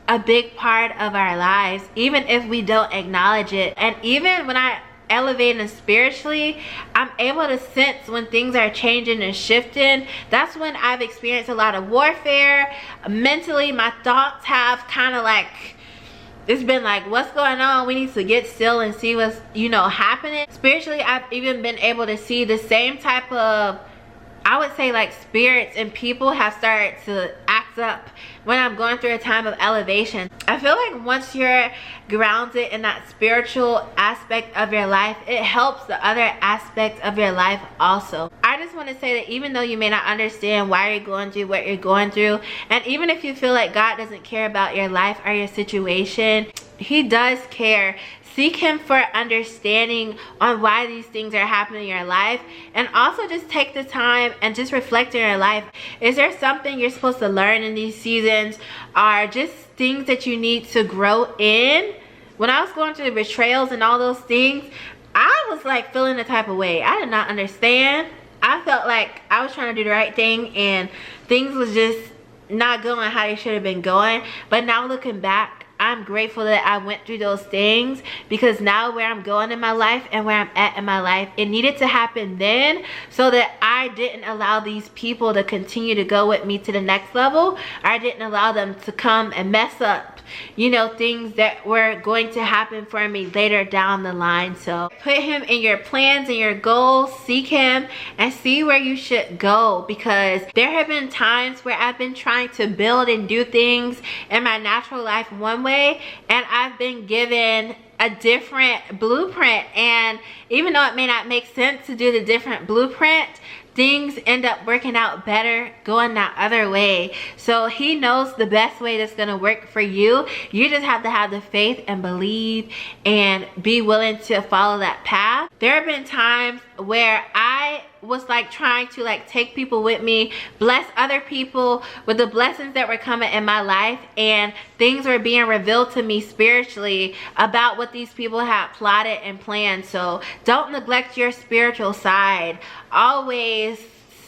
a big part of our lives, even if we don't acknowledge it. And even when I elevating spiritually, I'm able to sense when things are changing and shifting. That's when I've experienced a lot of warfare. Mentally, my thoughts have kind of like, it's been like, what's going on? We need to get still and see what's, happening. Spiritually, I've even been able to see the same type of, I would say, like, spirits and people have started to act up when I'm going through a time of elevation. I feel like once you're grounded in that spiritual aspect of your life, it helps the other aspects of your life also. I just want to say that even though you may not understand why you're going through what you're going through, and even if you feel like God doesn't care about your life or your situation, He does care. Seek Him for understanding on why these things are happening in your life, and also just take the time and just reflect in your life. Is there something you're supposed to learn in these seasons, or just things that you need to grow in? When I was going through the betrayals and all those things, I was like feeling the type of way. I did not understand. I felt like I was trying to do the right thing and things was just not going how they should have been going. But now looking back, I'm grateful that I went through those things, because now where I'm going in my life and where I'm at in my life, it needed to happen then so that I didn't allow these people to continue to go with me to the next level. I didn't allow them to come and mess up, things that were going to happen for me later down the line. So put Him in your plans and your goals, seek Him, and see where you should go, because there have been times where I've been trying to build and do things in my natural life one way, and I've been given a different blueprint, and even though it may not make sense to do the different blueprint, things end up working out better going that other way. So He knows the best way that's going to work for you. You just have to have the faith and believe and be willing to follow that path. There have been times where I was like trying to like take people with me, bless other people with the blessings that were coming in my life, and things were being revealed to me spiritually about what these people had plotted and planned. So don't neglect your spiritual side. Always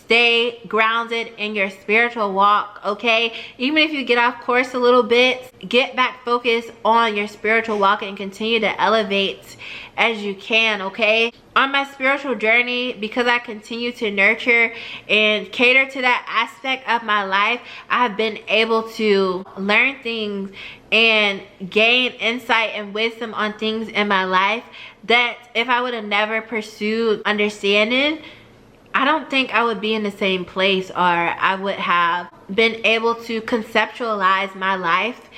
stay grounded in your spiritual walk, okay? Even if you get off course a little bit, get back focused on your spiritual walk and continue to elevate as you can, okay? On my spiritual journey, because I continue to nurture and cater to that aspect of my life, I have been able to learn things and gain insight and wisdom on things in my life that if I would have never pursued understanding, I don't think I would be in the same place, or I would have been able to conceptualize my life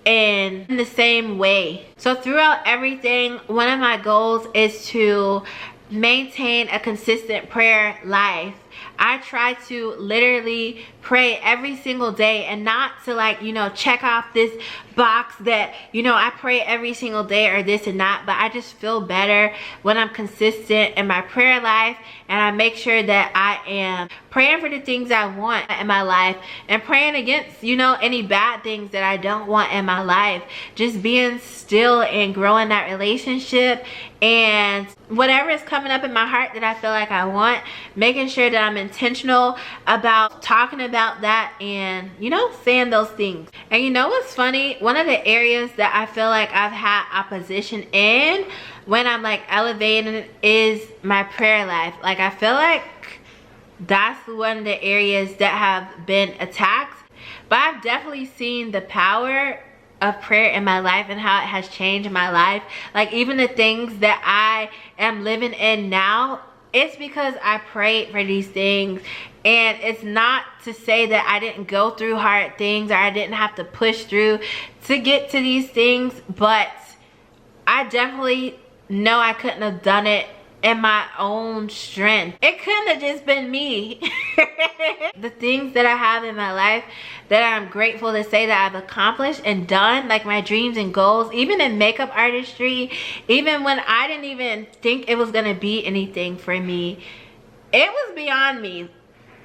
in the same way. So throughout everything, one of my goals is to maintain a consistent prayer life. I try to literally pray every single day, and not to like, check off this box that, I pray every single day or this and that, but I just feel better when I'm consistent in my prayer life, and I make sure that I am praying for the things I want in my life and praying against, any bad things that I don't want in my life. Just being still and growing that relationship, and whatever is coming up in my heart that I feel like I want, making sure that I'm intentional about talking about that and, saying those things. And what's funny? One of the areas that I feel like I've had opposition in when I'm like elevating is my prayer life. Like, I feel like that's one of the areas that have been attacked, but I've definitely seen the power of prayer in my life and how it has changed my life. Like, even the things that I am living in now, it's because I prayed for these things. And it's not to say that I didn't go through hard things or I didn't have to push through to get to these things, but I definitely know I couldn't have done it in my own strength. It couldn't have just been me. The things that I have in my life that I'm grateful to say that I've accomplished and done, like my dreams and goals, even in makeup artistry, even when I didn't even think it was gonna be anything for me, it was beyond me.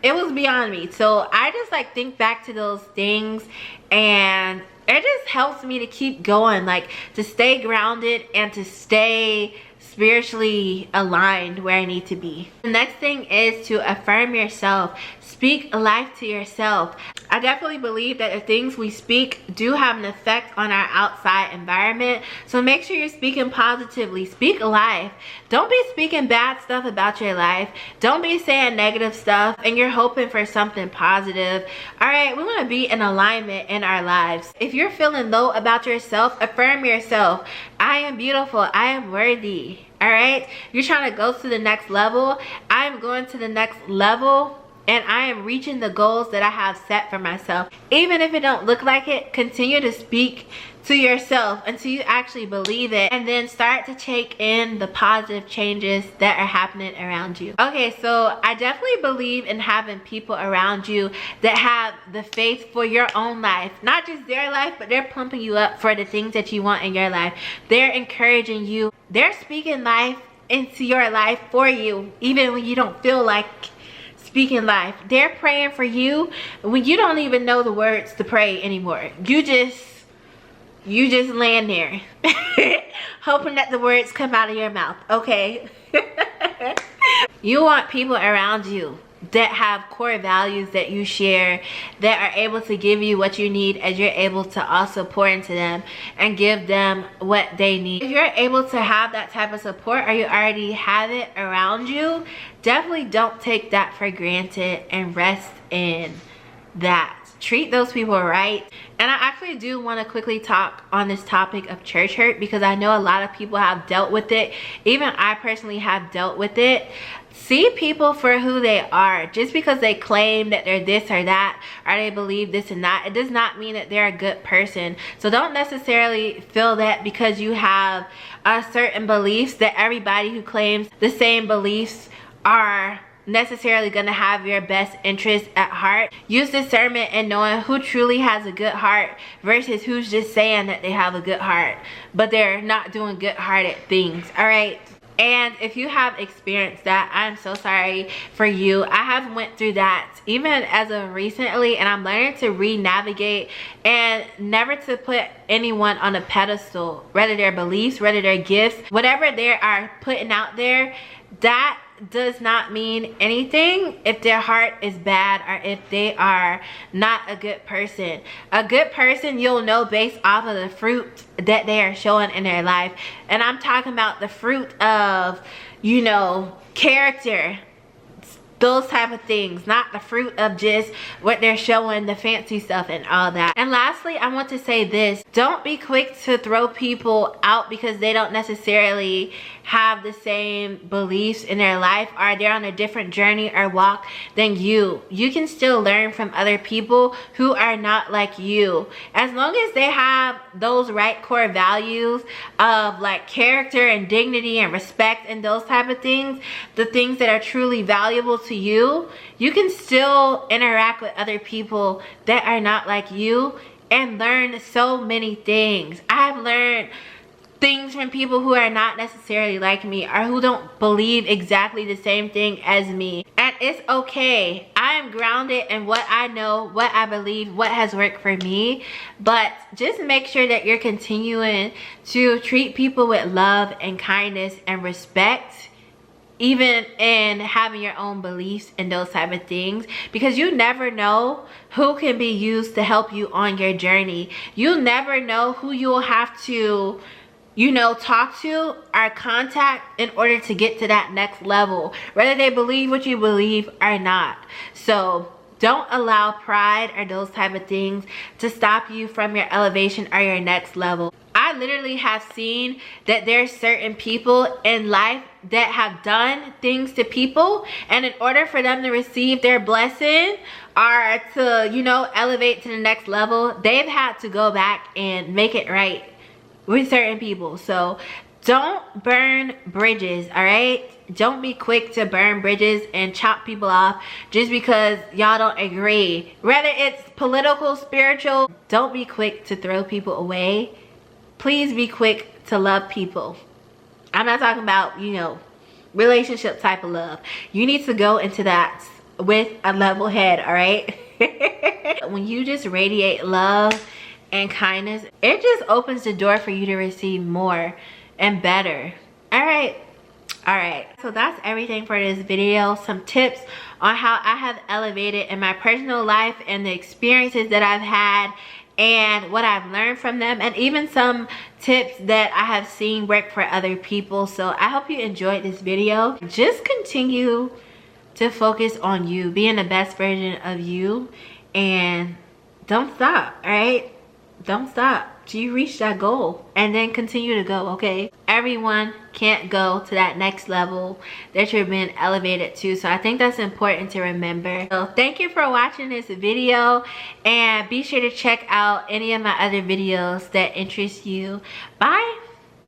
It was beyond me. So I just like think back to those things, and it just helps me to keep going, like to stay grounded and to stay spiritually aligned where I need to be. The next thing is to affirm yourself. Speak life to yourself. I definitely believe that the things we speak do have an effect on our outside environment. So make sure you're speaking positively. Speak life. Don't be speaking bad stuff about your life. Don't be saying negative stuff and you're hoping for something positive. Alright, we want to be in alignment in our lives. If you're feeling low about yourself, affirm yourself. I am beautiful. I am worthy. Alright? You're trying to go to the next level. I am going to the next level. And I am reaching the goals that I have set for myself. Even if it don't look like it, continue to speak to yourself until you actually believe it. And then start to take in the positive changes that are happening around you. Okay, so I definitely believe in having people around you that have the faith for your own life. Not just their life, but they're pumping you up for the things that you want in your life. They're encouraging you. They're speaking life into your life for you, even when you don't feel like speaking life. They're praying for you when you don't even know the words to pray anymore. You just land there hoping that the words come out of your mouth. Okay. You want people around you that have core values that you share, that are able to give you what you need as you're able to also pour into them and give them what they need. If you're able to have that type of support, or you already have it around you, definitely don't take that for granted and rest in that. Treat those people right. And I actually do want to quickly talk on this topic of church hurt, because I know a lot of people have dealt with it. Even I personally have dealt with it. See people for who they are. Just because they claim that they're this or that, or they believe this and that, it does not mean that they're a good person. So don't necessarily feel that because you have certain beliefs, that everybody who claims the same beliefs are necessarily going to have your best interest at heart. Use discernment in knowing who truly has a good heart versus who's just saying that they have a good heart, but they're not doing good-hearted things. All right. And if you have experienced that, I'm so sorry for you. I have went through that even as of recently, and I'm learning to re-navigate and never to put anyone on a pedestal, whether their beliefs, whether their gifts, whatever they are putting out there. That does not mean anything if their heart is bad or if they are not a good person. A good person you'll know based off of the fruit that they are showing in their life. And I'm talking about the fruit of, you know, character, those type of things, not the fruit of just what they're showing, the fancy stuff and all that. And lastly, I want to say this: don't be quick to throw people out because they don't necessarily have the same beliefs in their life, or they're on a different journey or walk than you. You can still learn from other people who are not like you, as long as they have those right core values of like character and dignity and respect and those type of things, the things that are truly valuable to you. You can still interact with other people that are not like you and learn so many things. I've learned things from people who are not necessarily like me, or who don't believe exactly the same thing as me. And it's okay. I am grounded in what I know, what I believe, what has worked for me. But just make sure that you're continuing to treat people with love and kindness and respect, even in having your own beliefs and those type of things, because you never know who can be used to help you on your journey. You never know who you'll have to, you know, talk to or contact in order to get to that next level, whether they believe what you believe or not. So don't allow pride or those type of things to stop you from your elevation or your next level. I literally have seen that there's certain people in life that have done things to people, and in order for them to receive their blessing or to, you know, elevate to the next level, they've had to go back and make it right with certain people. So don't burn bridges, all right? Don't be quick to burn bridges and chop people off just because y'all don't agree. Whether it's political, spiritual, don't be quick to throw people away. Please be quick to love people. I'm not talking about, you know, relationship type of love. You need to go into that with a level head, all right? When you just radiate love and kindness, it just opens the door for you to receive more and better. All right, so that's everything for this video. Some tips on how I have elevated in my personal life and the experiences that I've had and what I've learned from them, and even some tips that I have seen work for other people. So I hope you enjoyed this video. Just continue to focus on you, being the best version of you, and don't stop. All right, don't stop till you reach that goal, and then continue to go. Okay, everyone can't go to that next level that you're being elevated to, so I think that's important to remember. So thank you for watching this video, and be sure to check out any of my other videos that interest you. Bye.